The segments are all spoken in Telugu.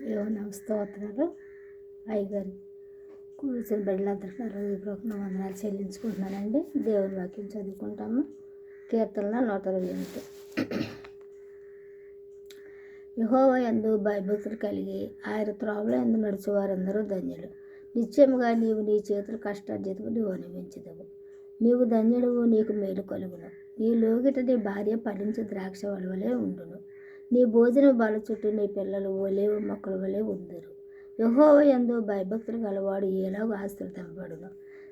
దేవుని స్తోత్రాలు. అయ్యగారు కూర్చుని బిడ్డలందరికీ హృదయపూర్వక వందనాలు చెల్లించుకుంటున్నానండి. దేవుని వాక్యం చదువుకుంటాము. కీర్తనల 128. యెహోవా యందు భయభక్తులు కలిగి ఆయన త్రోవల యందు నడిచేవారందరూ ధన్యులు. నిశ్చయముగా నీవు నీ చేతుల కష్టార్జితము నీవు అనుభవించదవు. నీవు ధన్యుడువు, నీకు మేలు కలుగును. నీ లోగిట నీ భార్య ఫలించు ద్రాక్ష వలె ఉండును. నీ భోజనం బల చుట్టూ నీ పిల్లలు ఒలీవ మొక్కల వలె ఉందురు. యెహోవా యందు భయభక్తులు గలవాడు ఎలాగో ఆశీర్వదింపబడును.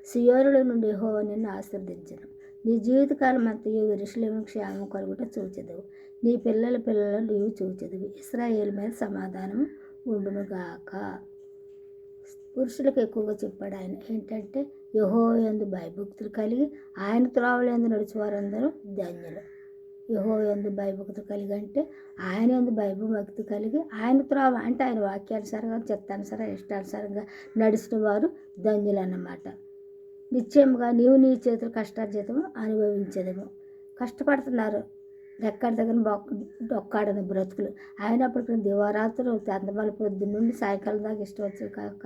సియోనులో నుండి యెహోవా నిన్ను ఆశీర్వదించును. నీ జీవితకాలం అంతయు యెరూషలేముకు క్షేమం కలుగుట చూచెదవు. నీ పిల్లల నీవు చూచెదవు. ఇశ్రాయేలు మీద సమాధానం ఉండునుగాక. పురుషులకు ఎక్కువగా చెప్పాడు ఆయన. ఏంటంటే యెహోవా యందు భయభక్తులు కలిగి ఆయన త్రోవల యందు నడిచేవారందరూ ధన్యులు. యెహోవా యందు భయభక్తులు కలిగి అంటే ఆయన యందు భయభక్తి కలిగి ఆయన త్రోవ అంటే ఆయన వాక్యానుసారంగా, చిత్తానుసారంగా, ఇష్టానుసారంగా నడిచిన వారు ధన్యులు అన్నమాట. నిశ్చయముగా నీవు నీ చేతుల కష్టార్జితము అనుభవించదము. కష్టపడుతున్నారు, ఎక్కడి దగ్గర డొక్కాడని బ్రతుకులు అయినప్పటికీ దివారాత్రులు తెందమల పొద్దున్న నుండి సాయంకాలం దాకా ఇష్టం వచ్చి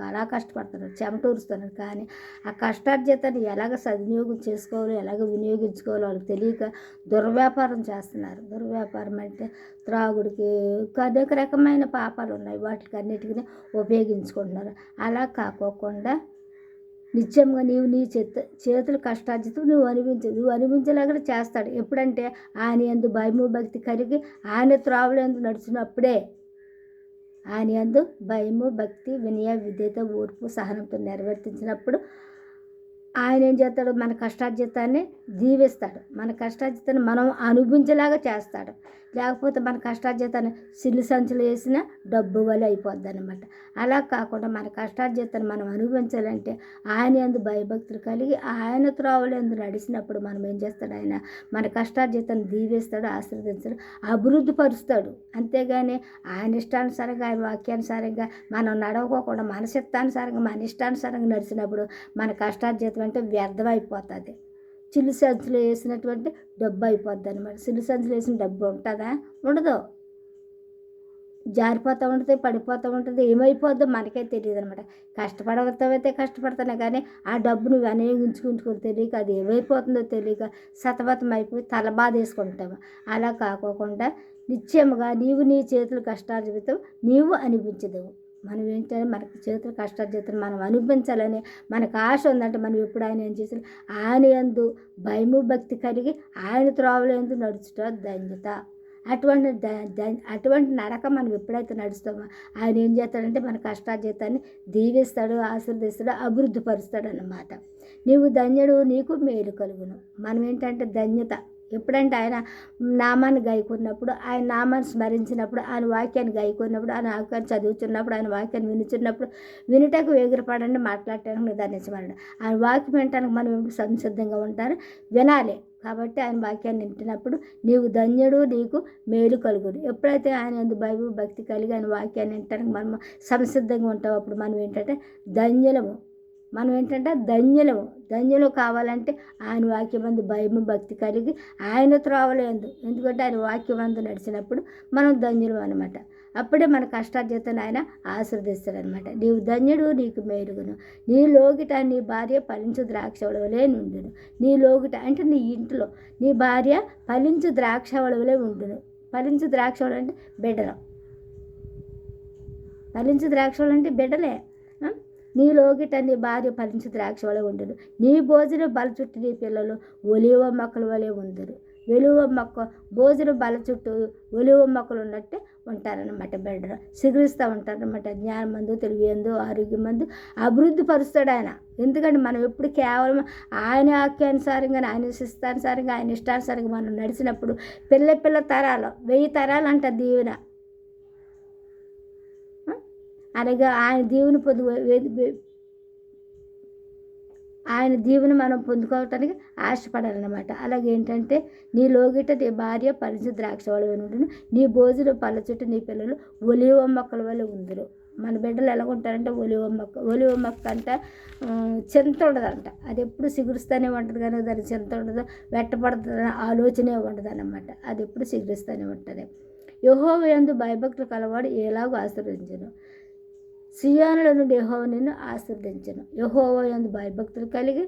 అలా కష్టపడుతున్నారు, చెమటూరుస్తున్నారు. కానీ ఆ కష్టార్జితాన్ని ఎలాగ సద్వినియోగం చేసుకోవాలో, ఎలాగ వినియోగించుకోవాలో వాళ్ళకి తెలియక దుర్వ్యాపారం చేస్తున్నారు. దుర్వ్యాపారం అంటే త్రాగుడికి అనేక రకమైన పాపాలు ఉన్నాయి, వాటికి అన్నిటికీ ఉపయోగించుకుంటున్నారు. అలా కాకోకుండా నిత్యంగా నీవు నీ చేతుల కష్టార్జితం నువ్వు అనిపించలేక చేస్తాడు. ఎప్పుడంటే ఆయన యందు భయము భక్తి కలిగి ఆయన త్రోవల యందు నడిచినప్పుడే. ఆయన యందు భయము భక్తి వినయ విధేయత ఓర్పు సహనంతో నిర్వర్తించినప్పుడు ఆయన ఏం చేస్తాడు, మన కష్టార్జితాన్ని దీవిస్తాడు. మన కష్టార్జితాన్ని మనం అనుభవించేలాగా చేస్తాడు. లేకపోతే మన కష్టార్జితాన్ని సిల్లు సంచులు వేసిన డబ్బు వల్ల అయిపోద్ది అనమాట. అలా కాకుండా మన కష్టార్జితాన్ని మనం అనుభవించాలంటే ఆయన యందు భయభక్తులు కలిగి ఆయన త్రోవల యందు నడిచినప్పుడు మనం ఏం చేస్తాడు, ఆయన మన కష్టార్జితాన్ని దీవిస్తాడు, ఆశీర్వదించాడు, అభివృద్ధి పరుస్తాడు. అంతేగాని ఆయన ఇష్టానుసారంగా, ఆయన వాక్యానుసారంగా మనం నడవకోకుండా మన చిత్తానుసారంగా, మన ఇష్టానుసారంగా నడిచినప్పుడు మన కష్టార్జితం అంటే వ్యర్థం అయిపోతుంది. చిల్లు సంచులు వేసినటువంటి డబ్బు అయిపోద్ది అనమాట. చిల్లు సంచులు వేసిన డబ్బు ఉంటుందా? ఉండదు. జారిపోతూ ఉంటుంది, పడిపోతూ ఉంటుంది, ఏమైపోద్దో మనకే తెలియదు అనమాట. కష్టపడతామైతే కష్టపడతానే కానీ ఆ డబ్బు నువ్వు వినియోగించుకుంటుకొని తెలియక అది ఏమైపోతుందో తెలియక సతమతం అయిపోయి తలబాధ వేసుకుంటాము. అలా కాకోకుండా నిశ్చయముగా నీవు నీ చేతుల కష్టార్జితం నీవు అనిపించదవు. మనం ఏంటంటే మనకి చేతుల కష్టార్జితం మనం అనిపించాలని మనకు ఆశ ఉందంటే మనం ఎప్పుడు ఆయన ఏం చేయాలి, ఆయన యందు భయము భక్తి కలిగి ఆయన త్రోవల యందు నడుచుట ధన్యత. అటువంటి నడక మనం ఎప్పుడైతే నడుస్తామో ఆయన ఏం చేస్తాడంటే మన కష్టార్జితాన్ని దీవిస్తాడు, ఆశీర్వదిస్తాడు, అభివృద్ధి పరుస్తాడు అన్నమాట. నీవు ధన్యుడు, నీకు మేలు కలుగును. మనం ఏంటంటే ధన్యత ఎప్పుడంటే ఆయన నామాన్ని గాయకున్నప్పుడు, ఆయన నామాన్ని స్మరించినప్పుడు, ఆయన వాక్యాన్ని గాయకున్నప్పుడు, ఆయన వాక్యాన్ని చదువుతున్నప్పుడు, ఆయన వాక్యాన్ని వినుచున్నప్పుడు, వినుటకు వేగిరపడండి, మాట్లాడటానికి నిదానించమనండి. ఆయన వాక్యం వినటానికి మనం సంసిద్ధంగా ఉంటారు, వినాలి. కాబట్టి ఆయన వాక్యాన్ని వింటున్నప్పుడు నీవు ధన్యుడు, నీకు మేలు కలుగును. ఎప్పుడైతే ఆయన యందు భయము భక్తి కలిగి ఆయన వాక్యాన్ని వినటానికి మనం సంసిద్ధంగా ఉంటాం, అప్పుడు మనం ఏంటంటే ధన్యులము. మనం ఏంటంటే ధన్యులు కావాలంటే ఆయన వాక్యమందు భయము భక్తి కలిగి ఆయన త్రోవల యందు, ఎందుకంటే ఆయన వాక్యమందు నడిచినప్పుడు మనం ధన్యులు అనమాట. అప్పుడే మన కష్టార్జితాన్ని ఆయన ఆశీర్వదిస్తాడనమాట. నీవు ధన్యుడు, నీకు మేలుగును. నీ లోగిట నీ భార్య ఫలించు ద్రాక్షవలవలే నుండును. నీ లోగిట అంటే నీ ఇంట్లో నీ భార్య ఫలించు ద్రాక్షవలవలే ఉండును. ఫలించు ద్రాక్షవలు అంటే బిడ్డలు. ఫలించు ద్రాక్షవలు అంటే బిడ్డలే. నీ లోగిట నీ భార్య ఫలించు ద్రాక్ష వలె ఉండును. నీ భోజనం బల చుట్టూ నీ పిల్లలు ఒలీవ మొక్కల వలె ఉందరు. భోజనం బల చుట్టూ ఒలీవ మొక్కలు ఉన్నట్టే ఉంటారనమాట. బిడ్డలు సిగురిస్తూ ఉంటారనమాట. జ్ఞానమందు, తెలివియందు, ఆరోగ్యమందు అభివృద్ధి పరుస్తాడు ఆయన. ఎందుకంటే మనం ఎప్పుడు కేవలం ఆయన వాక్యానుసారంగా, ఆయన శిస్తానుసారంగా, ఆయన ఇష్టానుసారంగా మనం నడిచినప్పుడు పిల్ల తరాలు 1000 తరాలు అంట దీవెన. అనగా ఆయన దీవెన మనం పొందుకోవటానికి ఆశపడాలన్నమాట. అలాగే ఏంటంటే నీ లోగిట నీ భార్య ఫలించు ద్రాక్ష వలె ఉండును. నీ భోజనం పళ్ళ చుట్టూ నీ పిల్లలు ఒలీవ మొక్కల వలె ఉందురు. మన బిడ్డలు ఎలా ఉంటారంటే ఒలీవ మొక్క అంటే చింత ఉండదంట. అది ఎప్పుడు సిగురుస్తూనే ఉంటుంది, కానీ దానికి చింత ఉండదు, వెట్టపడుతుంది ఆలోచనే ఉండదు అన్నమాట. అది ఎప్పుడు సిగురుస్తూనే ఉంటుంది. యెహోవా యందు భయభక్తులు కలవాడు ఎలాగూ ఆశీర్వదించును. సియోనులో నుండి యెహోవా నిన్ను ఆశీర్వదించును. యెహోవా యందు భయభక్తులు కలిగి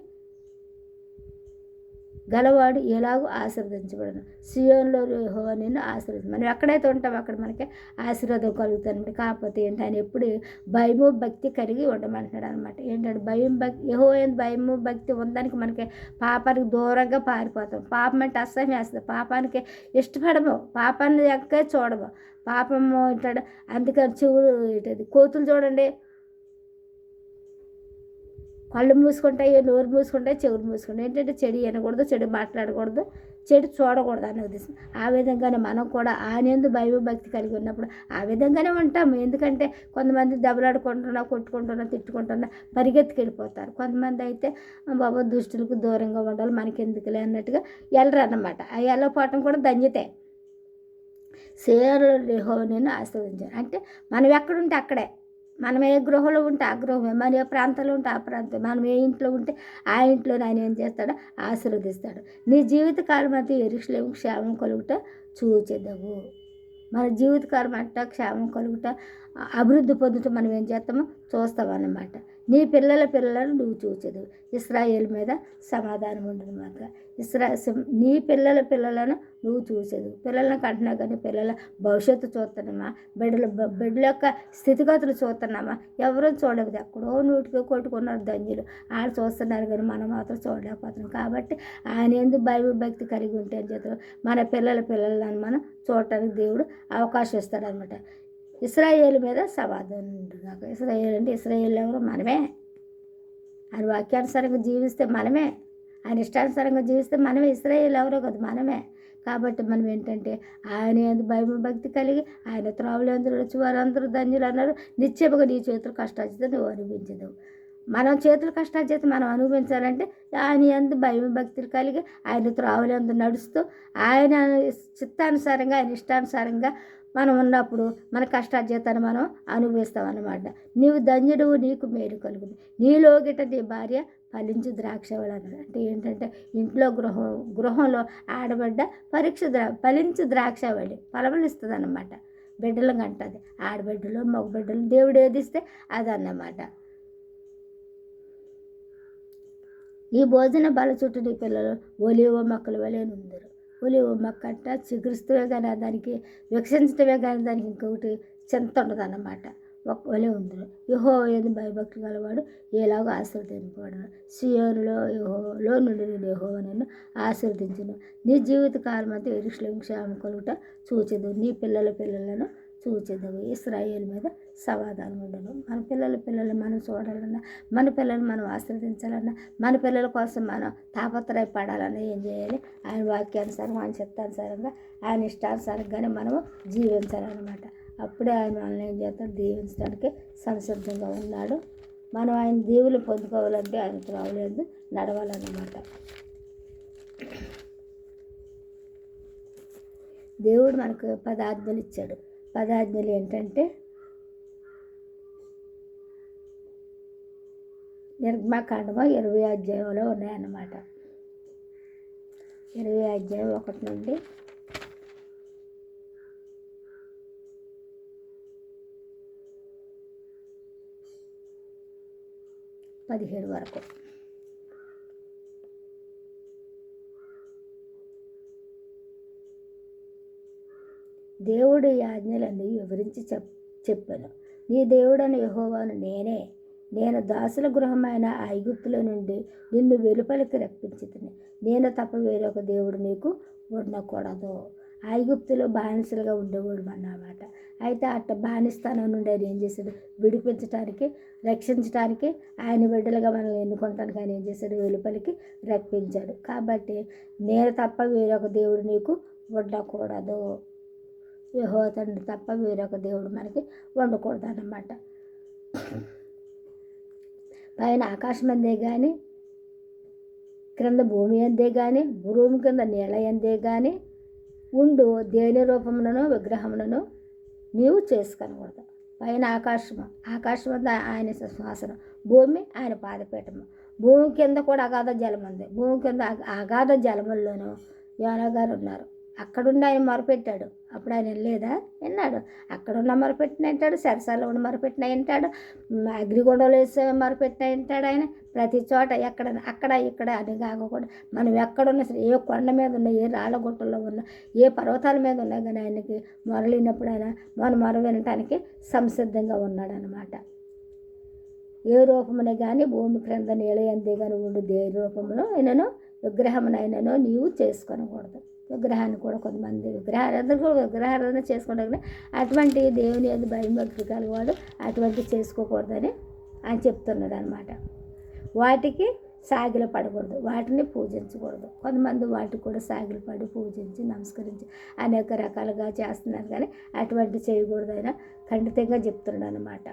గలవాడు ఎలాగూ ఆశీర్వదించబడను. సియోనులో యెహోవా నిన్ను ఆశీర్వదించు. మనం ఎక్కడైతే ఉంటామో అక్కడ మనకి ఆశీర్వాదం కలుగుతుంది. కాకపోతే ఏంటి, ఆయన ఎప్పుడు భయము భక్తి కలిగి ఉండమంటున్నాడు అనమాట. ఏంటంటే భయం భక్తి, యెహోవా యందు భయము భక్తి ఉందానికి మనకి పాపానికి దూరంగా పారిపోతాం. పాపం అంటే అసహ్యం వేస్తుంది. పాపానికి ఇష్టపడము, పాపాన్ని ఎక్కే చూడము. పాపము అంటాడు. అందుకని చెవులు ఏంటది, కోతులు చూడండి, కళ్ళు మూసుకుంటాయి, నోరు మూసుకుంటాయి, చెవులు మూసుకుంటాయి. ఏంటంటే చెడు వినకూడదు, చెడు మాట్లాడకూడదు, చెడు చూడకూడదు అనే ఉద్దేశం. ఆ విధంగానే మనం కూడా ఆయన యందు భయభక్తి కలిగి ఉన్నప్పుడు ఆ విధంగానే ఉంటాము. ఎందుకంటే కొంతమంది దెబ్బలాడుకుంటున్నా, కొట్టుకుంటున్నా, తిట్టుకుంటున్నా పరిగెత్తుకు వెళ్ళిపోతారు. కొంతమంది అయితే బాబా దుష్టులకు దూరంగా ఉండాలి, మనకెందుకులే అన్నట్టుగా వెళ్ళరు అన్నమాట. ఆ వెళ్ళకపోవటం కూడా ధన్యతే. సియోనులో యెహోవా నిన్ను ఆశీర్వదించాను అంటే మనం ఎక్కడుంటే అక్కడే, మనం ఏ గృహంలో ఉంటే ఆ గృహమే, మన ఏ ప్రాంతంలో ఉంటే ఆ ప్రాంతం, మనం ఏ ఇంట్లో ఉంటే ఆ ఇంట్లోనే ఆయన ఏం చేస్తాడో ఆశీర్వదిస్తాడు. నీ జీవితకాలం అంతా యెరూషలేము క్షేమం కలుగుట చూచెదవు. మన జీవితకాలం అంతా క్షేమం కలుగుట, అభివృద్ధి పొందుట మనం ఏం చేస్తామో చూస్తామన్నమాట. నీ పిల్లలను నువ్వు చూచెదవు. ఇశ్రాయేలు మీద సమాధానం ఉండదు మాట. నీ పిల్లలను నువ్వు చూసేది. పిల్లలను కంటున్నా కానీ పిల్లల భవిష్యత్తు చూస్తున్నామా, బిడ్డల యొక్క స్థితిగతులు చూస్తున్నామా? ఎవరూ చూడలేదు. ఎక్కడో నూటికి కొట్టుకున్నారు ధన్యులు, వాళ్ళు చూస్తున్నారు కానీ మనం మాత్రం చూడలేకపోతున్నాం. కాబట్టి ఆయన యందు భయభక్తి కలిగి ఉంటే అని చెప్తారు, మన పిల్లలను మనం చూడటానికి దేవుడు అవకాశం ఇస్తాడనమాట. ఇశ్రాయేలు మీద సమాధానం ఉంటుంది. ఇశ్రాయేలు అంటే ఇశ్రాయేలు ఎవరు? మనమే. ఆయన వాక్యానుసారంగా జీవిస్తే మనమే, ఆయన ఇష్టానుసారంగా జీవిస్తే మనమే. ఇశ్రాయేలు ఎవరో కదా, మనమే. కాబట్టి మనం ఏంటంటే ఆయన యందు భయభక్తి కలిగి ఆయన త్రోవలు యందు నడిచి వారందరూ ధన్యులు అన్నారు. నిశ్చయముగా నీ చేతులు కష్టార్జితం నువ్వు అనుభవించదు. మనం చేతులు కష్టార్జితం మనం అనుభవించాలంటే ఆయన యందు భయభక్తులు కలిగి ఆయన త్రోవలు యందు నడుస్తూ ఆయన చిత్తానుసారంగా, ఆయన ఇష్టానుసారంగా మనం ఉన్నప్పుడు మన కష్టార్జితాన్ని మనం అనుభవిస్తాం అన్నమాట. నీవు ధన్యుడు, నీకు మేలు కలుగును. నీలో గిట నీ భార్య ఫలించు ద్రాక్షవళి అన్నాడు. అంటే ఏంటంటే ఇంట్లో గృహంలో ఆడబడ్డ ఫలించు ద్రాక్షవళి ఫలములు ఇస్తుంది అన్నమాట. బిడ్డలు కంటది, ఆడబిడ్డలు మగబిడ్డలు దేవుడు ఏదిస్తే అదన్నమాట. ఈ భోజన బల చుట్టూ నీ పిల్లలు ఒలివ మొక్కల వలె నుందరు. ఒలివ మొక్క అంట చిగురుస్తూనే కానీ దానికి వికసించడమే కానీ దానికి ఇంకొకటి చింత ఉండదు అన్నమాట. ఒక్కలే ఉందరు. యెహోవా యందు భయభక్తులు గలవాడు ఎలాగో ఆశీర్వదింపబడను. సియోనులో నుండి నేను యెహోవా నిన్ను ఆశీర్వదించును. నీ జీవితకాలం అంతా యెరూషలేము క్షేమం కలుగుట చూచెదవు. నీ పిల్లలను చూచెదవు. ఇశ్రాయేలు మీద సమాధానం ఉండను. మన పిల్లలు మనం చూడాలన్నా, మన పిల్లల్ని మనం ఆశీర్వదించాలన్నా, మన పిల్లల కోసం మనం తాపత్రయపడాలన్నా ఏం చేయాలి? ఆయన వాక్యానుసారం, ఆయన చిత్తానుసారంగా, ఆయన ఇష్టానుసారంగానే మనము జీవించాలన్నమాట. అప్పుడే ఆయన మనల్ని ఏం చేస్తాడు? దీవించడానికి సంసిద్ధంగా ఉన్నాడు. మనం ఆయన దేవులు పొందుకోవాలంటే ఆయన త్రోవల యందు నడవాలన్నమాట. దేవుడు మనకు 10 ఆజ్ఞలు ఇచ్చాడు. 10 ఆజ్ఞలు ఏంటంటే నిర్గమకాండము 20 అధ్యాయంలో ఉన్నాయన్నమాట. 20 అధ్యాయం 1 నుండి 17 వరకు. దేవుడు ఈ ఆజ్ఞలన్నీ వివరించి చెప్పాను. నీ దేవుడని యెహోవాను నేనే. నేను దాసుల గృహమైన ఐగుప్తులో నుండి నిన్ను వెలుపలికి రప్పించితిని. నేను తప్ప వేరొక దేవుడు నీకు ఉండకూడదు. ఐగుప్తులో బానిసలుగా ఉండేవాడు అన్నమాట. అయితే అట్ట బానిస్తానం నుండి ఆయన ఏం చేశాడు? విడిపించడానికి, రక్షించడానికి, ఆయన బిడ్డలుగా మనల్ని ఎన్నుకోవటానికి ఆయన ఏం చేశాడు? వెలుపలికి రప్పించాడు. కాబట్టి నేను తప్ప వేరొక దేవుడు నీకు ఉండకూడదు. యెహోవా తండ్రి తప్ప వేరొక దేవుడు మనకి ఉండకూడదు అన్నమాట. పైన ఆకాశం అందే కానీ, క్రింద భూమి అందే కానీ, భూమి కింద నీళ్ళ అందే కానీ ఉండు దేని రూపములను విగ్రహములను నీవు చేసుకొనకూడదు. పైన ఆకాశం అంతా ఆయన సింహాసనం, భూమి ఆయన పాదపీఠము. భూమి కింద కూడా అగాధ జలం ఉంది. భూమి కింద అగాధ జలముల్లోనూ యోనా గారు ఉన్నారు. అక్కడుండి ఆయన మొరపెట్టాడు. అప్పుడు ఆయన వెళ్ళలేదా? విన్నాడు. అక్కడున్న మొరపెట్టిన వింటాడు, సరసాలో ఉన్న మొరపెట్టిన వింటాడు, అగ్నిగుండంలో వేసే మొరపెట్టిన వింటాడు. ఆయన ప్రతి చోట ఎక్కడ అక్కడ ఇక్కడ అని కాకుండా మనం ఎక్కడున్నా సరే, ఏ కొండ మీద ఉన్నా, ఏ రాళ్ళగుట్టల్లో ఉన్నా, ఏ పర్వతాల మీద ఉన్నా కానీ ఆయనకి మొరలినప్పుడు ఆయన మన మొర వినటానికి సంసిద్ధంగా ఉన్నాడనమాట. ఏ రూపమునే కానీ భూమి క్రింద నీళ్ళయందే కానీ ఉండు దేని రూపమును అయినను విగ్రహమునైనను నీవు చేసుకొనకూడదు. విగ్రహాన్ని కూడా కొంతమంది విగ్రహారాధన చేసుకుంటారు. అటువంటి దేవుని యందు భయభక్తి కలిగేవాడు అటువంటి చేసుకోకూడదని ఆయన చెప్తున్నాడు అనమాట. వాటికి సాగిల పడకూడదు, వాటిని పూజించకూడదు. కొంతమంది వాటికి కూడా సాగిలు పడి పూజించి నమస్కరించి అనేక రకాలుగా చేస్తున్నారు, కానీ అటువంటి చేయకూడదని ఖండితంగా చెప్తున్నాడు అనమాట.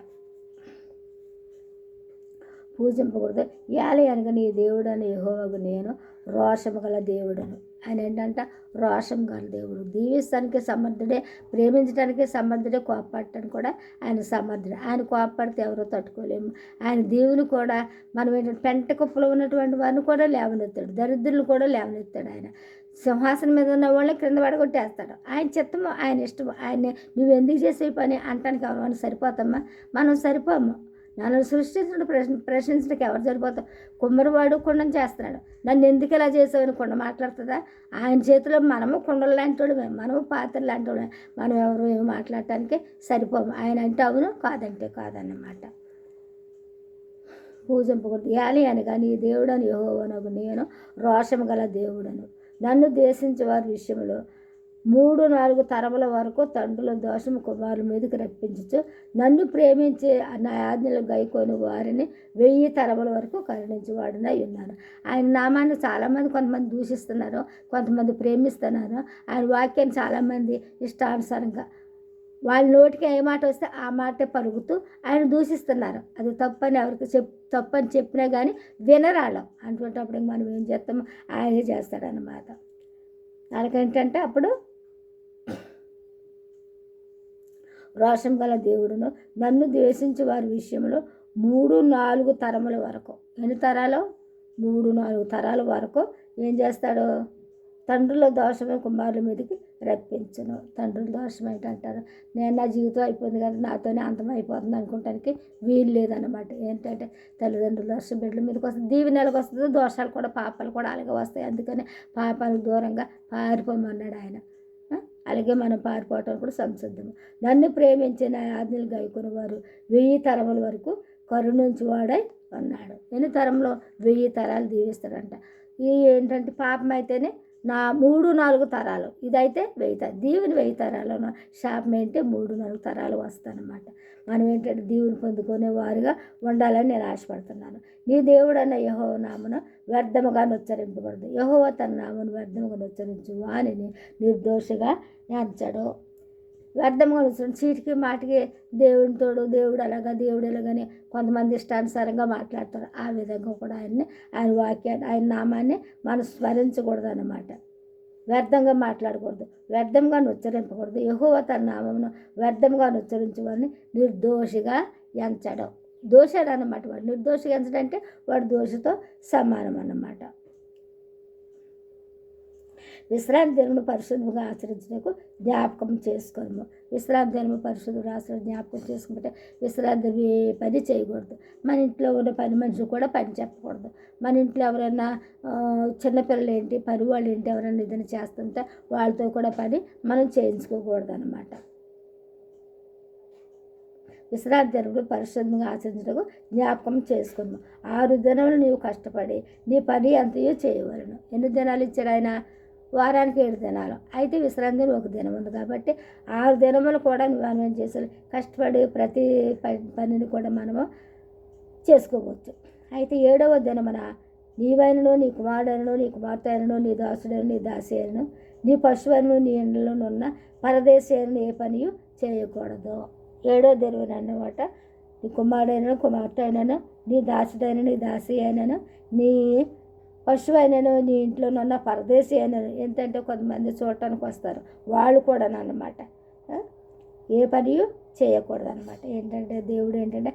పూజింపకూడదు. ఏలయనగా నీ దేవుడని యెహోవాకు నేను రోషము గల దేవుడను. ఆయన ఏంటంటే రోషం గల దేవుడు. దీవిస్తానికి సమర్థుడే, ప్రేమించడానికి సమర్థుడే, కోపపడటానికి కూడా ఆయన సమర్థుడే. ఆయన కోపపడితే ఎవరో తట్టుకోలేము. ఆయన దేవుని కూడా మనం ఏంటంటే పెంట కుప్పలో ఉన్నటువంటి వారిని కూడా లేవనెత్తాడు, దరిద్రులు కూడా లేవనెత్తాడు. ఆయన సింహాసనం మీద ఉన్న వాళ్ళని క్రింద పడగొట్టేస్తాడు. ఆయన చిత్తము, ఆయన ఇష్టము. ఆయన నువ్వు ఎందుకు చేసే పని అంటానికి ఎవరు సరిపోతామా? మనం సరిపోము. నన్ను సృష్టించడం ప్రశ్నించడానికి ఎవరు సరిపోతాం? కుమ్మరివాడు కుండను చేస్తున్నాడు, నన్ను ఎందుకు ఇలా చేసావని కుండ మాట్లాడుతుందా? ఆయన చేతిలో మనము కుండలు లాంటి వాళ్ళమే, మనము పాత్రలు లాంటి వాళ్ళమే. మనం ఎవరు ఏమి మాట్లాడటానికి సరిపోము. ఆయన అంటే అవును, కాదంటే కాదన్నమాట. పూజింపకూడదు. ఏలి అనగా నీ దేవుడని యెహోవానగు నేను రోషము గల దేవుడను. నన్ను ద్వేషించే వారి విషయంలో 3-4 తరముల వరకు తండ్రుల దోషము కుమారుల మీదకి రప్పించచ్చు. నన్ను ప్రేమించి నా ఆజ్ఞలు గైకొని వారిని 1000 తరముల వరకు కరుణించేవాడినై ఉన్నాను. ఆయన నామాన్ని చాలామంది కొంతమంది దూషిస్తున్నారు, కొంతమంది ప్రేమిస్తున్నారు. ఆయన వాక్యాన్ని చాలామంది ఇష్టానుసారంగా వాళ్ళ నోటికి ఏ మాట వస్తే ఆ మాటే పలుకుతూ ఆయన దూషిస్తున్నారు. అది తప్పని ఎవరికి తప్పని చెప్పినా కానీ వినరాళ్ళం. అటువంటిప్పుడు మనం ఏం చేస్తామో ఆయనే చేస్తాడన్నమాట. వాళ్ళకేంటంటే అప్పుడు రోషం గల దేవుడును. నన్ను ద్వేషించే వారి విషయంలో 3-4 తరముల వరకు, ఎన్ని తరాలు? 3-4 తరాల వరకు ఏం చేస్తాడు? తండ్రుల దోషమే కుమారుల మీదకి రప్పించను. తండ్రుల దోషం ఏంటంటారు? నేను నా జీవితం అయిపోయింది కదా, నాతోనే అంతం అయిపోతుంది అనుకోవటానికి వీలు లేదన్నమాట. ఏంటంటే తల్లిదండ్రుల దోషం బిడ్డల మీదకి వస్తుంది, దీవెనలకు వస్తుంది, దోషాలు కూడా పాపాలు కూడా అలాగే వస్తాయి. అందుకని పాపాలకు దూరంగా పారిపోమన్నాడు ఆయన. అలాగే మనం పారిపోవటం కూడా సంసిద్ధము. నన్ను ప్రేమించిన ఆజ్ఞలు గైకొని వారు 1000 తరముల వరకు కరుణించువాడై ఉన్నాడు. ఎన్ని తరంలో? 1000 తరాలు దీవిస్తాడంట. ఈ ఏంటంటే పాపం అయితేనే 3-4 తరాలు, ఇదైతే 1000 తరాలు. దీవుని 1000 తరాలు, శాపం ఏంటి 3-4 తరాలు వస్తానమాట. మనం ఏంటంటే దీవుని పొందుకునే వారుగా ఉండాలని నేను ఆశపడుతున్నాను. నీ దేవుడన్న యెహోవా నామమును వ్యర్థముగా ఉచ్చరింపకూడదు. యెహోవా తన నామమును వ్యర్థముగా ఉచ్చరించు వానిని నిర్దోషిగా ఎంచడు. వ్యర్థంగా ఉచ్చరించు, చీటికి మాటికి దేవుని తోడు, దేవుడు అలాగా, దేవుడు ఎలాగని కొంతమంది ఇష్టానుసారంగా మాట్లాడతారు. ఆ విధంగా కూడా ఆయన వాక్యాన్ని, ఆయన నామాన్ని మనం స్మరించకూడదు అన్నమాట. వ్యర్థంగా మాట్లాడకూడదు, వ్యర్థంగా ఉచ్చరింపకూడదు. యెహోవా తన నామమును వ్యర్థంగా ఉచ్చరించేవాడిని నిర్దోషిగా ఎంచడం. దోషాడు అన్నమాట. వాడు నిర్దోషిగా ఎంచడం అంటే వాడు దోషితో సమానం అన్నమాట. విశ్రాంతి దినమును పరిశుద్ధంగా ఆచరించడానికి జ్ఞాపకం చేసుకోము. విశ్రాంతి దినము పరిశుద్ధంగా ఆచరణ జ్ఞాపకం చేసుకుంటే విశ్రాంతి పని చేయకూడదు. మన ఇంట్లో ఉన్న పని మనిషి కూడా పని చెప్పకూడదు. మన ఇంట్లో ఎవరైనా చిన్నపిల్లలు ఏంటి, పని వాళ్ళు ఏంటి, ఎవరైనా ఏదైనా చేస్తుంటే వాళ్ళతో కూడా పని మనం చేయించుకోకూడదు అన్నమాట. విశ్రాంతి దినమును పరిశుద్ధంగా ఆచరించడానికి జ్ఞాపకం చేసుకున్నాము. 6 దినములు నీవు కష్టపడి నీ పని అంతయో చేయవలను. ఎన్ని దినాలు ఇచ్చాడు ఆయన? వారానికి 7 దినాలు. అయితే విశ్రాంతి దినం 1 దినం ఉంది కాబట్టి 6 దినములు కూడా మనం ఏం చేయాలి? కష్టపడి ప్రతి పనిని కూడా మనము చేసుకోవచ్చు. అయితే 7వ దినమున నీవైనను, నీ కుమారుడైనను, నీ కుమార్తె అయినను, నీ దాసుడైన, నీ దాసి అయినను, నీ పశువులను, నీ ఇండ్లలోనున్న పరదేశి అయిన ఏ పని చేయకూడదు. 7వ దినం అన్నమాట. నీ కుమారుడైనను, కుమార్తె అయినను, నీ దాసుడైన, నీ దాసి అయినను, నీ పశువు అయినను, నీ ఇంట్లోనున్న పరదేశి అయినను. ఏంటంటే కొంతమంది చూడటానికి వస్తారు, వాళ్ళు కూడా అన్నమాట ఏ పని చేయకూడదు అనమాట. ఏంటంటే దేవుడు ఏంటంటే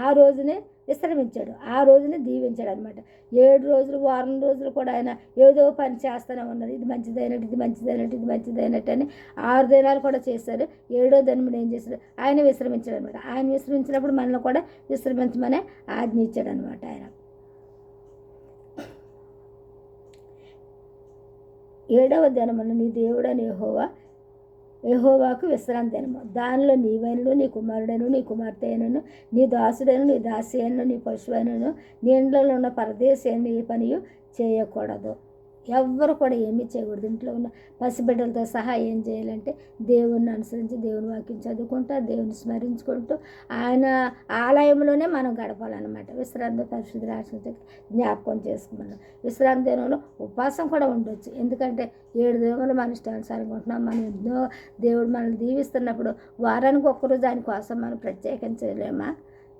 ఆ రోజునే విశ్రమించాడు. ఆ రోజుని దీవించాడు అనమాట. 7 రోజులు, వారం రోజులు కూడా ఆయన ఏదో పని చేస్తూనే ఉన్నారు. ఇది మంచిదైనట్టు, ఇది మంచిదైనట్టు, ఇది మంచిదైనట్టు అని 6 దినాలు కూడా చేశారు. 7వ దినం ఏం చేశాడు? ఆయన విశ్రమించాడు అనమాట. ఆయన విశ్రమించినప్పుడు మనల్ని కూడా విశ్రమించమని ఆజ్ఞ ఇచ్చాడు అనమాట ఆయన. 7వ దినమున నీ దేవుడని యెహోవాకు విశ్రాంతి దినము. దానిలో నీవైనను, నీ కుమారుడను, నీ కుమార్తె అయినను, నీ దాసుడను, నీ దాసి అయినను, నీ పశువైనను, నీ ఇండ్లలో ఉన్న పరదేశి అయిన ఏ పనియు చేయకూడదు. ఎవ్వరు కూడా ఏమీ చేయకూడదు. ఇంట్లో ఉన్న పసిబిడ్డలతో సహా ఏం చేయాలంటే దేవుణ్ణి అనుసరించి, దేవుని వాక్యం చదువుకుంటూ, దేవుని స్మరించుకుంటూ ఆయన ఆలయంలోనే మనం గడపాలన్నమాట. విశ్రాంతి పరిశుద్ధ రాష్ట్ర జ్ఞాపకం చేసుకున్నాం. విశ్రాంతి దినంలో ఉపవాసం కూడా ఉండొచ్చు. ఎందుకంటే 7 దినములు మన ఇష్టానుసారంగా ఉంటున్నాం. మనం ఎన్నో దేవుడు మనల్ని దీవిస్తున్నప్పుడు వారానికి ఒక్కరోజు ఆయన కోసం మనం ప్రత్యేకించలేమా?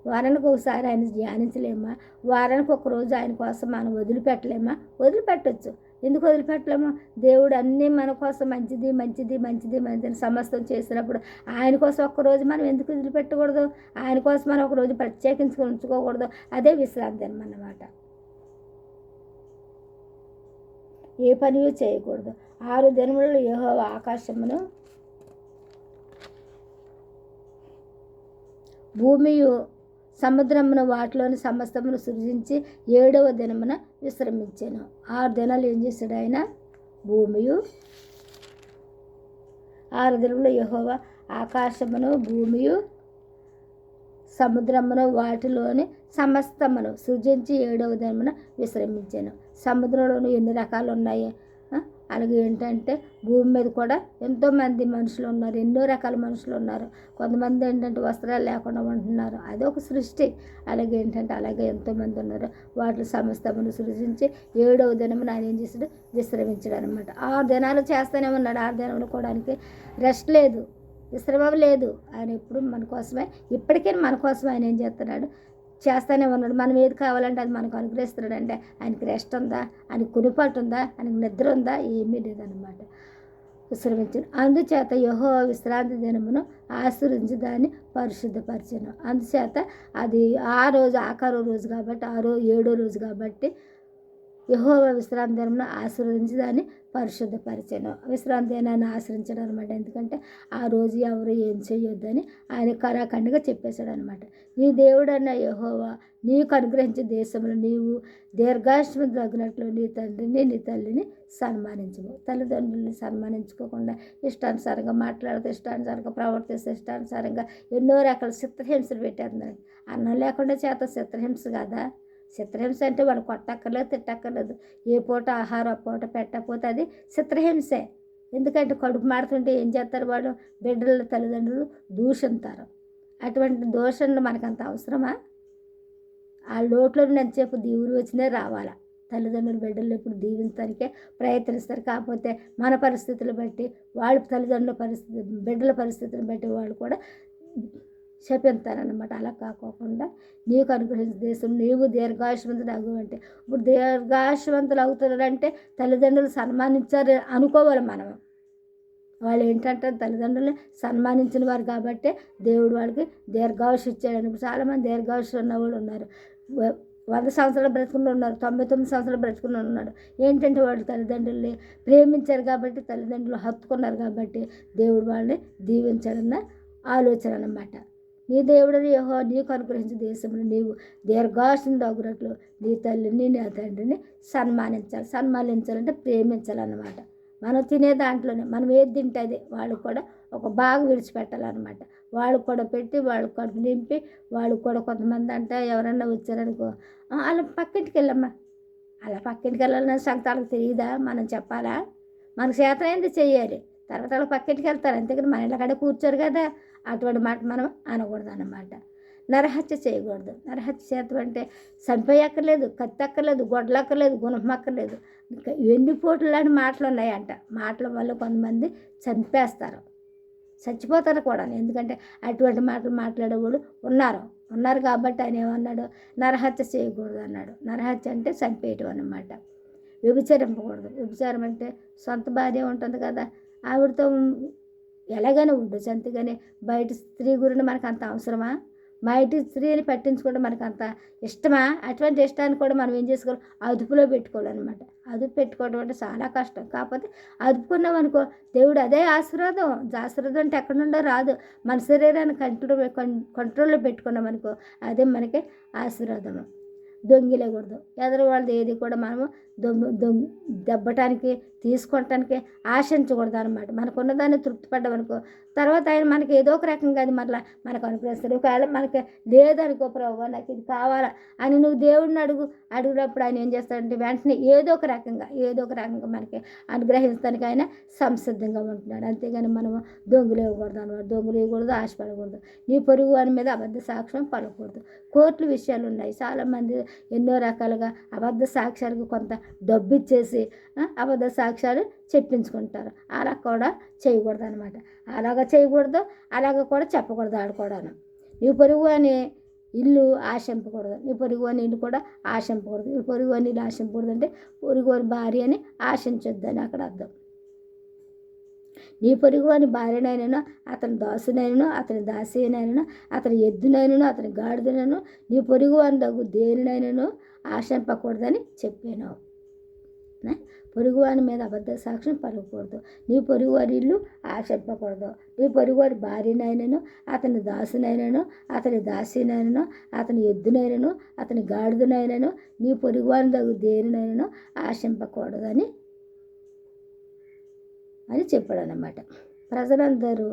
వారానికి ఒకసారి ఆయన ధ్యానించలేమా? వారానికి ఒకరోజు ఆయన కోసం మనం వదిలిపెట్టలేమా? వదిలిపెట్టచ్చు. ఎందుకు వదిలిపెట్టలేము? దేవుడు అన్నీ మన కోసం మంచిది మంచిది మంచిది మంచిది సమస్తం చేసినప్పుడు ఆయన కోసం ఒక్కరోజు మనం ఎందుకు వదిలిపెట్టకూడదు? ఆయన కోసం మనం ఒకరోజు ప్రత్యేకించుకొని ఉంచుకోకూడదు. అదే విశ్రాంతి అన్నమాట. ఏ పని చేయకూడదు. 6 దినములలో యెహోవా ఆకాశమును భూమియు సముద్రమును వాటిలోని సమస్తమును సృజించి 7వ దినమున విశ్రమించాను. 6 దినాలు ఏం చేశాడు ఆయన? భూమియు 6 దినములు యెహోవా ఆకాశమును భూమియు సముద్రమును వాటిలోని సమస్తమును సృజించి 7వ దినమున విశ్రమించాను. సముద్రంలోని ఎన్ని రకాలు ఉన్నాయి? అలాగే ఏంటంటే భూమి మీద కూడా ఎంతోమంది మనుషులు ఉన్నారు. ఎన్నో రకాల మనుషులు ఉన్నారు. కొంతమంది ఏంటంటే వస్త్రాలు లేకుండా ఉంటున్నారు. అదొక సృష్టి. అలాగే ఏంటంటే అలాగే ఎంతోమంది ఉన్నారు. వాటి సమస్తమును సృజించి 7వ దినమున ఆయన ఏం చేశాడు? విశ్రమించాడు అనమాట. 6 దినాలు చేస్తూనే ఉన్నాడు. 6 దినాలు కూడా రెస్ట్ లేదు, విశ్రమం లేదు. ఆయన ఎప్పుడు మన కోసమే, ఇప్పటికే మన కోసం ఆయన ఏం చేస్తున్నాడు? చేస్తూనే ఉన్నాడు. మనం ఏది కావాలంటే అది మనకు అనుగ్రహిస్తున్నాడు. అంటే ఆయనకి రెస్ట్ ఉందా? ఆయనకి కునిపాటు ఉందా? ఆయనకి నిద్ర ఉందా? ఏమీ లేదన్నమాట. విశ్రమించను. అందుచేత యెహోవా విశ్రాంతి దినమును ఆశీర్వదించి దాన్ని పరిశుద్ధపరిచాను. అందుచేత అది ఆఖరు రోజు కాబట్టి 7వ రోజు కాబట్టి యెహోవా విశ్రాంతి దినమును ఆశీర్వదించి దాన్ని పరిశుద్ధపరిచాను. విశ్రాంతి దినాన్ని ఆశ్రయించడం అనమాట. ఎందుకంటే ఆ రోజు ఎవరు ఏం చేయొద్దని ఆయన కరాఖండిగా చెప్పేశాడు అనమాట. నీ దేవుడన్న యెహోవా నీకు అనుగ్రహించే దేశంలో నీవు దీర్ఘాయుష్మం తగినట్లు నీ తండ్రిని నీ తల్లిని సన్మానించము. తల్లిదండ్రులని సన్మానించుకోకుండా ఇష్టానుసారంగా మాట్లాడితే, ఇష్టానుసారంగా ప్రవర్తిస్తే, ఇష్టానుసారంగా ఎన్నో రకాల చిత్రహింసలు పెట్టేస్తున్నాడు. అన్నం లేకుండా చేత చిత్రహింస కదా. చిత్రహింస అంటే వాడు కొట్టక్కర్లేదు, తిట్టక్కర్లేదు. ఏ పూట ఆహారం ఆ పూట పెట్టకపోతే అది చిత్రహింసే. ఎందుకంటే కడుపు మాడుతుంటే ఏం చేస్తారు? వాడు బిడ్డల తల్లిదండ్రులు దూషిస్తారు. అటువంటి దోషణలు మనకంత అవసరమా? ఆ లోట్లో ఎంతసేపు దేవుడు వచ్చినే రావాలా. తల్లిదండ్రులు బిడ్డలు ఎప్పుడు దీవించడానికే ప్రయత్నిస్తారు. కాకపోతే మన పరిస్థితులు బట్టి, వాళ్ళ తల్లిదండ్రుల పరిస్థితి, బిడ్డల పరిస్థితులను బట్టి వాళ్ళు కూడా శపిస్తారనమాట. అలా కాకోకుండా నీకు అనుగ్రహించిన దేశం నీవు దీర్ఘాయుష్మంతుడు అగు అంటే, ఇప్పుడు దీర్ఘాయుష్మంతులు అవుతున్నారంటే తల్లిదండ్రులు సన్మానించారు అనుకోవాలి మనం. వాళ్ళు ఏంటంటే తల్లిదండ్రులని సన్మానించిన వారు కాబట్టి దేవుడు వాళ్ళకి దీర్ఘాయుష్ ఇచ్చాడని. చాలామంది దీర్ఘాయుష్ ఉన్నవాళ్ళు ఉన్నారు. 100 సంవత్సరాలు బ్రతుకుని ఉన్నారు, 99 సంవత్సరాలు బ్రతుకుని ఉన్నారు. ఏంటంటే వాళ్ళు తల్లిదండ్రుల్ని ప్రేమించారు కాబట్టి, తల్లిదండ్రులు హత్తుకున్నారు కాబట్టి దేవుడు వాళ్ళని దీవించాడన్న ఆలోచన అన్నమాట. నీ దేవుడని యెహోవా నీకు అనుగ్రహించిన దేశంలో నీవు దీర్ఘాయుష్ను దగ్గరట్లు నీ తల్లిని నీ తండ్రిని సన్మానించాలంటే ప్రేమించాలన్నమాట. మనం తినే దాంట్లోనే మనం ఏది తింటే అది వాళ్ళకు కూడా ఒక బాగా విడిచిపెట్టాలన్నమాట. వాళ్ళకు కూడా పెట్టి వాళ్ళకు కడుపు నింపి, వాళ్ళకు కూడా కొంతమంది అంటే ఎవరన్నా వచ్చారనుకో, అలా పక్కింటికి వెళ్ళమ్మా, అలా పక్కింటికి వెళ్ళాలన్న సంగతాలకు తెలియదా? మనం చెప్పాలా? మనకు చేతనైంది చెయ్యాలి. తర్వాత వాళ్ళు పక్కింటికి వెళ్తారు, అంతేకాని మన ఇళ్ళ కాడే కూర్చోరు కదా. అటువంటి మాట మనం అనకూడదు అన్నమాట. నరహత్య చేయకూడదు. నరహత్య చేతం అంటే చంపేయక్కర్లేదు, కత్తి అక్కర్లేదు, గొడ్డలు అక్కర్లేదు, గుణపం అక్కర్లేదు. ఇంకా ఎండిపోట్లు లాంటి మాటలు ఉన్నాయంట. మాటల వల్ల కొంతమంది చంపేస్తారు, చచ్చిపోతారు కూడా. ఎందుకంటే అటువంటి మాటలు మాట్లాడేవాళ్ళు ఉన్నారు కాబట్టి ఆయన ఏమన్నాడు? నరహత్య చేయకూడదు అన్నాడు. నరహత్య అంటే చంపేయటం అన్నమాట. వ్యభిచరింపకూడదు. వ్యభిచారం అంటే సొంత భార్య ఉంటుంది కదా, ఆవిడతో ఎలాగైనా ఉండొచ్చు. అంతేగాని బయట స్త్రీ గురించి మనకు అంత అవసరమా? మా ఇంటి స్త్రీని పట్టించుకుంటే మనకు అంత ఇష్టమా? అటువంటి ఇష్టాన్ని కూడా మనం ఏం చేసుకోవాలి? అదుపులో పెట్టుకోవాలన్నమాట. అదుపు పెట్టుకోవడం అంటే చాలా కష్టం. కాకపోతే అదుపుకున్నాం అనుకో దేవుడు అదే ఆశీర్వాదం. ఆశీర్వాదం అంటే ఎక్కడి నుండో రాదు. మన శరీరాన్ని కంట్రోల్లో పెట్టుకున్నాం అనుకో అదే మనకి ఆశీర్వాదం. దొంగిలేకూడదు. ఎదురు వాళ్ళది ఏది కూడా మనము దెబ్బటానికి తీసుకోవటానికి ఆశించకూడదు అనమాట. మనకున్న దాన్ని తృప్తిపడ్డామనుకో తర్వాత ఆయన మనకి ఏదో ఒక రకంగా అది మరలా మనకు అనుగ్రహిస్తాడు. ఒకవేళ మనకి లేదనుకో ప్రభువా నాకు ఇది కావాలా అని నువ్వు దేవుడిని అడిగినప్పుడు ఆయన ఏం చేస్తాడంటే వెంటనే ఏదో ఒక రకంగా మనకి అనుగ్రహించడానికి ఆయన సంసిద్ధంగా ఉంటున్నాడు. అంతేగాని మనము దొంగలు ఇవ్వకూడదు అనమాట. దొంగలు ఇవ్వకూడదు, ఆశపడకూడదు. నీ పొరుగు వారి మీద అబద్ధ సాక్ష్యం పలకూడదు. కోర్టుల విషయాలు ఉన్నాయి. చాలామంది ఎన్నో రకాలుగా అబద్ధ సాక్ష్యాలకు కొంత డబ్బు ఇచ్చేసి అబద్ధ సాక్ష్యాలు చెప్పించుకుంటారు. అలా కూడా చేయకూడదు అనమాట. అలాగ చేయకూడదు, అలాగ కూడా చెప్పకూడదు. ఆడుకోవడాను నీ పొరుగు అని ఇల్లు ఆశింపకూడదు. నీ పొరుగు అని ఇల్లు కూడా ఆశింపకూడదు. నీ పొరుగు అని ఇల్లు ఆశింపకూడదు అంటే పొరుగు అని భార్య అని ఆశించొద్దు అని అక్కడ అర్థం. నీ పొరుగు అని భార్యనైనను అతని దాసునైనను అతని దాసినైనను అతని ఎద్దునైనను అతని గాడిదనైనను నీ పొరుగు అని దగ్గు దేనినైనను ఆశింపకూడదని చెప్పాను. పొరుగువాని మీద అబద్ధ సాక్ష్యం పలకూడదు. నీ పొరుగువారి ఇల్లు ఆశింపకూడదు. నీ పొరుగువారి భార్యనైనను అతని దాసునైనను అతని దాసినైనను అతని ఎద్దునైనను అతని గాడిదనైనను నీ పొరుగువాని దగ్గర దేనినైనను ఆశింపకూడదని అని చెప్పాడు అన్నమాట. ప్రజలందరూ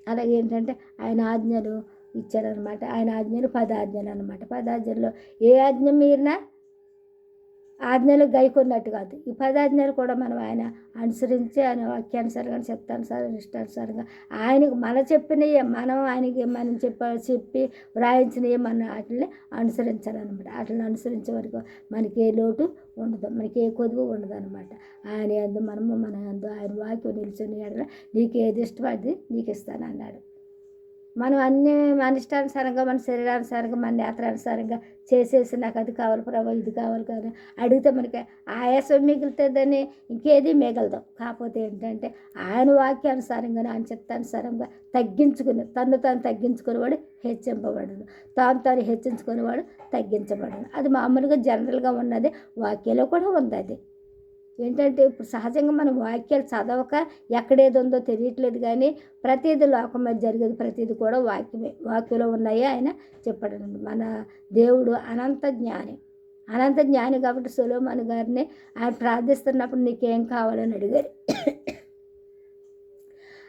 అలాగే ఏంటంటే ఆయన ఆజ్ఞలు ఇచ్చాడనమాట. ఆయన ఆజ్ఞలు 10 ఆజ్ఞలు అనమాట. 10 ఆజ్ఞల్లో ఏ ఆజ్ఞ మీరినా ఆజ్ఞలు గైకొన్నట్టు కాదు. ఈ 10 ఆజ్ఞలు కూడా మనం ఆయన అనుసరించి ఆయన వాక్యానుసారంగా చిత్తానుసారంగా ఇష్టానుసారంగా ఆయనకు మనం చెప్పినవి మనం ఆయనకి మనం చెప్పి వ్రాయించినవి మనం వాటిని అనుసరించాలన్నమాట. వాటిని అనుసరించే వరకు మనకి ఏ లోటు ఉండదు, మనకి ఏ కొదువు ఉండదు అనమాట. ఆయన యందు మనము మన యందు ఆయన వాక్యం నిలిచిన ఎడల నీకు ఏది ఇష్టమో అది నీకు ఇస్తాను అన్నాడు. మనం అన్నీ మన ఇష్టానుసారంగా మన శరీరానుసారంగా మన నేత్రానుసారంగా చేసేసి నాకు అది కావాలి ప్రభావ ఇది కావాలి కానీ అడిగితే మనకి ఆయాసం మిగులుతుందని ఇంకేది మిగలదు. కాకపోతే ఏంటంటే ఆయన వాక్యానుసారంగా ఆయన చిత్తానుసారంగా తన్ను తాను తగ్గించుకునేవాడు హెచ్చింపబడదు, తాను హెచ్చించుకునేవాడు తగ్గించబడదు. అది మామూలుగా జనరల్గా ఉన్నది, వాక్యంలో కూడా ఉంది. అది ఏంటంటే ఇప్పుడు సహజంగా మనం వాక్యాలు చదవక ఎక్కడేది ఉందో తెలియట్లేదు కానీ ప్రతిదీ లోకం మీద జరిగేది ప్రతిదీ కూడా వాక్యంలో ఉన్నాయి ఆయన చెప్పాడు. మన దేవుడు అనంత జ్ఞాని కాబట్టి సొలొమోను గారిని ఆయన ప్రార్థిస్తున్నప్పుడు నీకేం కావాలని అడిగారు.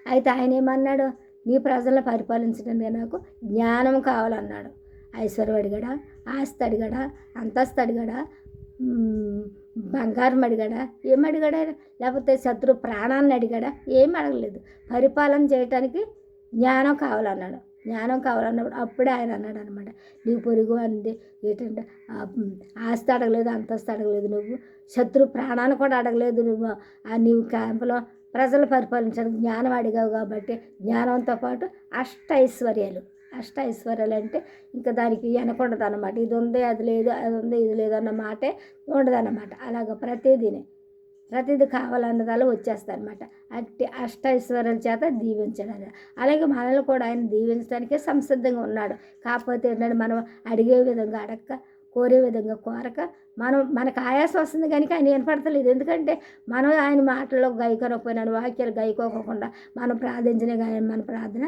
అయితే ఆయన ఏమన్నాడు? నీ ప్రజలను పరిపాలించడానికి నాకు జ్ఞానం కావాలన్నాడు. ఐశ్వర్యం అడిగాడా, ఆస్తి అడిగాడా, అంతస్తు అడిగాడా, బంగారం అడిగాడా, ఏమడిగాడా? లేకపోతే శత్రు ప్రాణాన్ని అడిగాడా? ఏం అడగలేదు. పరిపాలన చేయటానికి జ్ఞానం కావాలన్నప్పుడు అప్పుడే ఆయన అన్నాడు అనమాట, నీవు పొరుగు అంది ఏంటంటే ఆస్తి అడగలేదు, అంతస్తు అడగలేదు, నువ్వు శత్రు ప్రాణాన్ని కూడా అడగలేదు, నీవు క్యాంపులో ప్రజలు పరిపాలించడానికి జ్ఞానం అడిగావు కాబట్టి జ్ఞానంతో పాటు అష్టైశ్వర్యాలు అంటే ఇంకా దానికి వెనకుండదు అన్నమాట. ఇది ఉంది అది లేదు, అది ఉంది ఇది లేదు అన్న మాటే ఉండదన్నమాట. అలాగ ప్రతిదీ కావాలన్నదాలో వచ్చేస్తాయి అనమాట. అట్టి అష్టైశ్వర్యాల చేత దీవించడానికి. అలాగే మనల్ని కూడా ఆయన దీవించడానికే సంసిద్ధంగా ఉన్నాడు. కాకపోతే ఏంటంటే మనం అడిగే విధంగా అడక్క, కోరే విధంగా కోరక మనకు ఆయాసం వస్తుంది కనుక ఆయన వినపడతలేదు. ఎందుకంటే మనం ఆయన మాటల్లో గైకొనకపోయినా వాక్యాలు గైకోకుండా మనం ప్రార్థించిన కానీ మన ప్రార్థన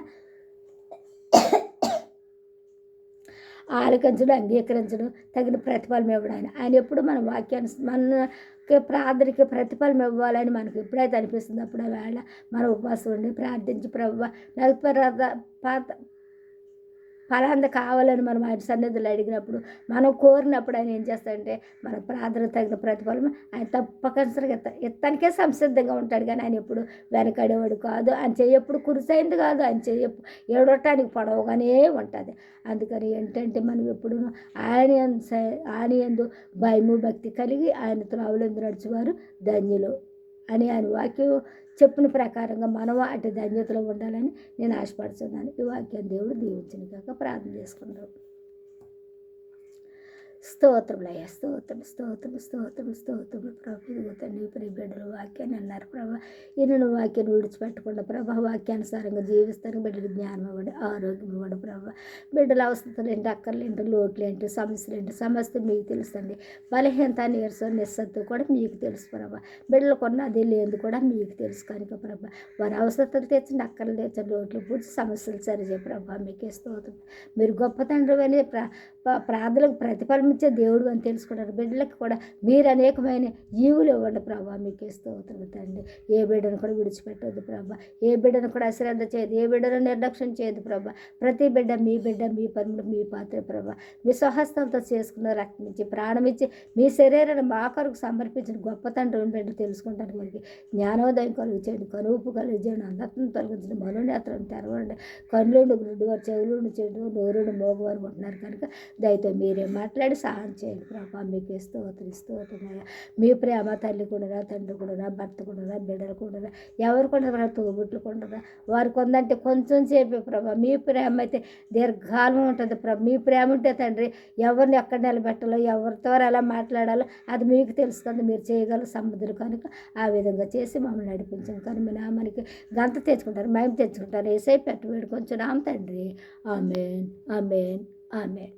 ఆలకించడం, అంగీకరించడం, తగిన ప్రతిఫలం ఇవ్వడం. ఆయన ఎప్పుడు మన వాక్యాన్ని మన ప్రార్థనకి ప్రతిఫలం ఇవ్వాలని మనకు ఎప్పుడైతే అనిపిస్తుంది అప్పుడు ఆ వేళ మన ఉపవాసం ఉండి ప్రార్థించి ప్రభువా నాకు ఫలాంది కావాలని మనం ఆయన సన్నిధిలో అడిగినప్పుడు మనం కోరినప్పుడు ఆయన ఏం చేస్తాడంటే మన ప్రార్థన తగిన ప్రతిఫలం ఆయన తప్పనిసరిగా ఇత్తనికే సంసిద్ధంగా ఉంటాడు. కానీ ఆయన ఎప్పుడు వెనకడేవాడు కాదు. ఆయన చెయ్యి ఎప్పుడు కురిసైంది కాదు, ఆయన చెయ్యి ఏడవటానికి పొడవుగానే ఉంటుంది. అందుకని ఏంటంటే మనం ఎప్పుడు ఆయన యందు భయము భక్తి కలిగి ఆయన త్రోవలందు నడిచేవారు ధన్యులు అని ఆయన వాక్యం చెప్పిన ప్రకారంగా మనం అటు ధన్యతలో ఉండాలని నేను ఆశపడుతున్నాను. ఈ వాక్యాన్ని దేవుడు దీవించిన కాక ప్రార్థన చేసుకుంటాం. స్తోత్రములయ్యా, స్తోత్రములు ప్రభు. ఇదిగో తండ్రి ప్రియ బిడ్డలు వాక్యాన్ని అన్నారు ప్రభా. ఈయన వాక్యాన్ని విడిచిపెట్టకుండా ప్రభా, వాక్యానుసారంగా జీవిస్తానికి బిడ్డలకు జ్ఞానం ఇవ్వండి, ఆరోగ్యం ఇవ్వండి ప్రభా. బిడ్డల అవసరాలు ఏంటి, అక్కర్లేంటి, లోట్లు ఏంటి, సమస్యలు ఏంటి, సమస్య మీకు తెలుసండి. బలహీనత, నీరసం, నిస్సత్తు కూడా మీకు తెలుసు ప్రభా. బిడ్డలకు ఉన్నది లేదు కూడా మీకు తెలుసు కనుక ప్రభా, వారి అవసరాలు తెచ్చండి, అక్కర్లు తెచ్చండి, లోట్లు పూడ్చి సమస్యలు సరిచే ప్రభా. మీకే స్తోత్రం. మీరు గొప్ప తండ్రి అని ప్రార్థనలకు ప్రతిఫలం ఇచ్చే దేవుడు అని తెలుసుకున్నారు. బిడ్డలకు కూడా మీరు అనేకమైన ఈవులు ఇవ్వండి ప్రభా. మీకే స్తోత్రం తండ్రి. ఏ బిడ్డను కూడా విడిచిపెట్టవద్దు ప్రభా. ఏ బిడ్డను కూడా అశ్రద్ధ చేయదు, ఏ బిడ్డను నిర్లక్ష్యం చేయదు ప్రభా. ప్రతి బిడ్డ మీ పనులు మీ పాత్ర ప్రభా. మీ స్వహస్తంతో చేసుకున్న రక్తం ఇచ్చి ప్రాణం ఇచ్చి మీ శరీరాన్ని మా కొరకు సమర్పించిన గొప్ప తండ్రి బిడ్డ తెలుసుకుంటాను. మనకి జ్ఞానోదయం కలుగు చేయండి, కనుపు కలుగు చేయండి, అందత్వం తొలగించండి, మనోనేత్రం తెరవండి, కన్నులు గుడ్డివారు, చెవులు చెడు, నోరుడు మోగవారు ఉంటున్నారు కనుక దయతో మీరే మాట్లాడి సహాయం చేయండి ప్రభా. మీకు స్తోత్రమయ్యా. మీ ప్రేమ తల్లి కూడా, తండ్రి కూడా, భర్త కూడా, బిడ్డలు కూడా, ఎవరు కూడా, తోబుట్లు కూడా, వారికి ఉందంటే కొంచెం సేపే ప్రభా. మీ ప్రేమ అయితే దీర్ఘకాలం ఉంటుంది ప్రభా. మీ ప్రేమ ఉంటే తండ్రి ఎవరిని ఎక్కడ నిలబెట్టాలో, ఎవరితో ఎలా మాట్లాడాలో అది మీకు తెలుస్తుంది. మీరు చేయగల సముద్రం కనుక ఆ విధంగా చేసి మమ్మల్ని నడిపించాం. కానీ మీ నామానికి గంత తెచ్చుకుంటారు, మేము తెచ్చుకుంటారు. ఏసై పెట్ట వేడుకొంచున్నాం తండ్రి. ఆమేన్, ఆమేన్, ఆమేన్.